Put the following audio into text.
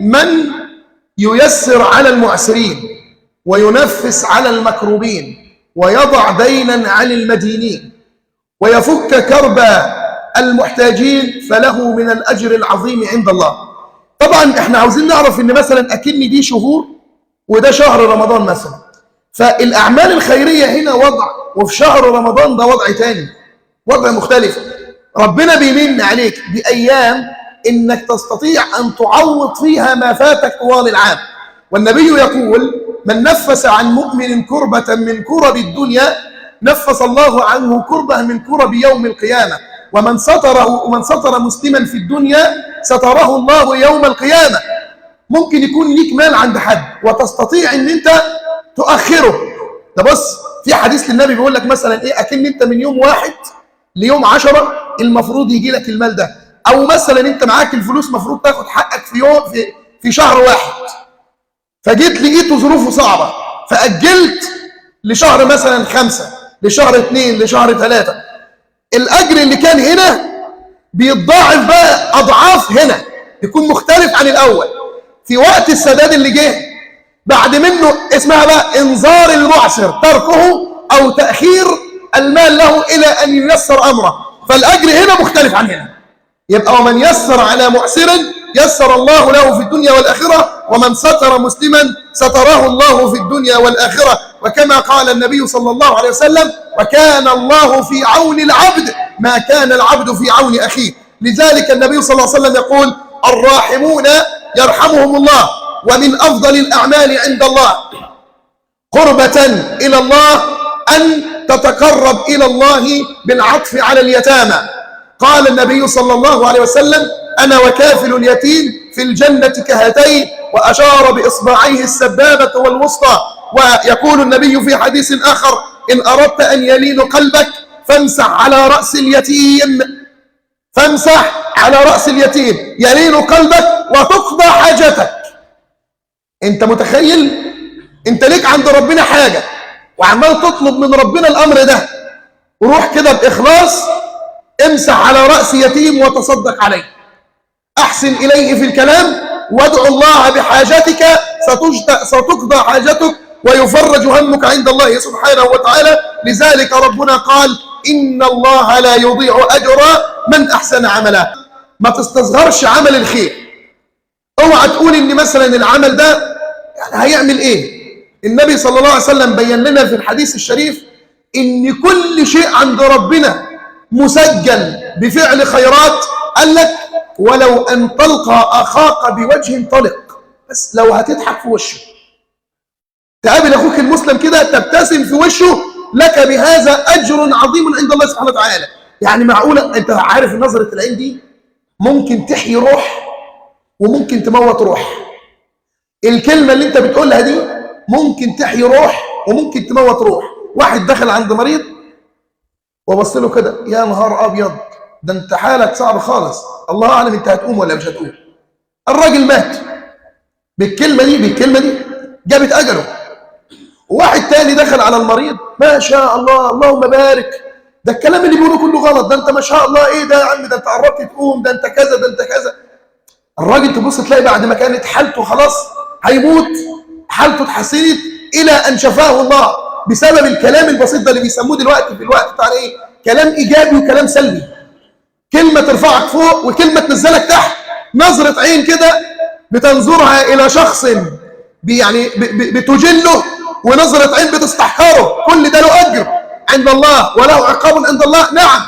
من ييسر على المعسرين وينفس على المكروبين ويضع دينا عن المدينين ويفك كرب المحتاجين فله من الأجر العظيم عند الله. طبعا احنا عاوزين نعرف ان مثلا اكن دي شهور وده شهر رمضان مثلا، فالأعمال الخيرية هنا وضع، وفي شهر رمضان ده وضع تاني، وضع مختلف. ربنا بيمن عليك بأيام إنك تستطيع أن تعوض فيها ما فاتك طوال العام. والنبي يقول: من نفس عن مؤمن كربة من كرب الدنيا نفس الله عنه كربة من كرب يوم القيامة، ومن ستر مسلما في الدنيا ستره الله يوم القيامة. ممكن يكون ليك مال عند حد وتستطيع ان انت تؤخره. ده بص، في حديث للنبي بيقول لك مثلا ايه، اكن انت من يوم 1 ليوم 10 المفروض يجي لك المال ده، او مثلا انت معاك الفلوس مفروض تاخد حقك في يوم في شهر 1، فجيت لقيته ظروفه صعبة فأجلت لشهر مثلا 5، لشهر 2، لشهر 3. الأجر اللي كان هنا بيتضاعف بقى أضعاف، هنا يكون مختلف عن الأول. في وقت السداد اللي جه بعد منه اسمها بقى إنذار المعسر، تركه أو تأخير المال له إلى أن ييسر أمره، فالأجر هنا مختلف عن هنا. يبقى ومن يسر على معسر يسر الله له في الدنيا والآخرة، ومن ستر مسلما ستره الله في الدنيا والآخرة. وكما قال النبي صلى الله عليه وسلم: وكان الله في عون العبد ما كان العبد في عون أخيه. لذلك النبي صلى الله عليه وسلم يقول: الراحمون يرحمهم الله. ومن أفضل الأعمال عند الله قربة إلى الله أن تتقرب إلى الله بالعطف على اليتامى. قال النبي صلى الله عليه وسلم: أنا وكافل اليتيم في الجنة كهاتين، وأشار بإصبعيه السبابة والوسطى. ويقول النبي في حديث آخر: إن أردت أن يلين قلبك فامسح على رأس اليتيم، فامسح على رأس اليتيم يلين قلبك وتقضى حاجتك. أنت متخيل؟ أنت ليك عند ربنا حاجة وعمال تطلب من ربنا الأمر ده، وروح كده بإخلاص امسح على رأس يتيم وتصدق عليه، أحسن إليه في الكلام، وادعو الله بحاجتك ستقضى حاجتك ويفرج همك عند الله سبحانه وتعالى. لذلك ربنا قال: إن الله لا يضيع أجر من أحسن عملا. ما تستصغرش عمل الخير. اوعى تقول إن مثلا العمل ده يعني هيعمل إيه. النبي صلى الله عليه وسلم بين لنا في الحديث الشريف إن كل شيء عند ربنا مسجل بفعل خيرات. قال لك: ولو أن تلقى أخاك بوجه طلق، بس لو هتضحك في وشه، تقابل أخوك المسلم كده تبتسم في وشه، لك بهذا أجر عظيم عند الله سبحانه وتعالى. يعني معقولة أنت عارف نظرة العين دي ممكن تحيي روح وممكن تموت روح. الكلمة اللي أنت بتقولها دي ممكن تحيي روح وممكن تموت روح. واحد دخل عند مريض وبص له كده: يا نهار أبيض، ده أنت حالك صعب خالص، الله أعلم أنت هتقوم ولا مش هتقوم. الراجل مات بالكلمة دي جابت أجله. وواحد تاني دخل على المريض: ما شاء الله، اللهم بارك، ده الكلام اللي بيقوله كله غلط، ده أنت ما شاء الله، إيه ده يا عم، ده أنت قربت تقوم، ده أنت كذا، ده أنت كذا. الراجل تبص تلاقي بعد ما كانت حالته خلاص هيموت، حالته اتحسنت إلى أن شفاه الله بسبب الكلام البسيط ده اللي بيسموه دلوقتي في الوقت بتاع إيه؟ كلام إيجابي وكلام سلبي. كلمة ترفعك فوق وكلمة تنزلك تحت. نظرة عين كده بتنظرها إلى شخص يعني بتجله، ونظرة عين بتستحقره. كل ده له أجر عند الله وله عقاب عند الله. نعم.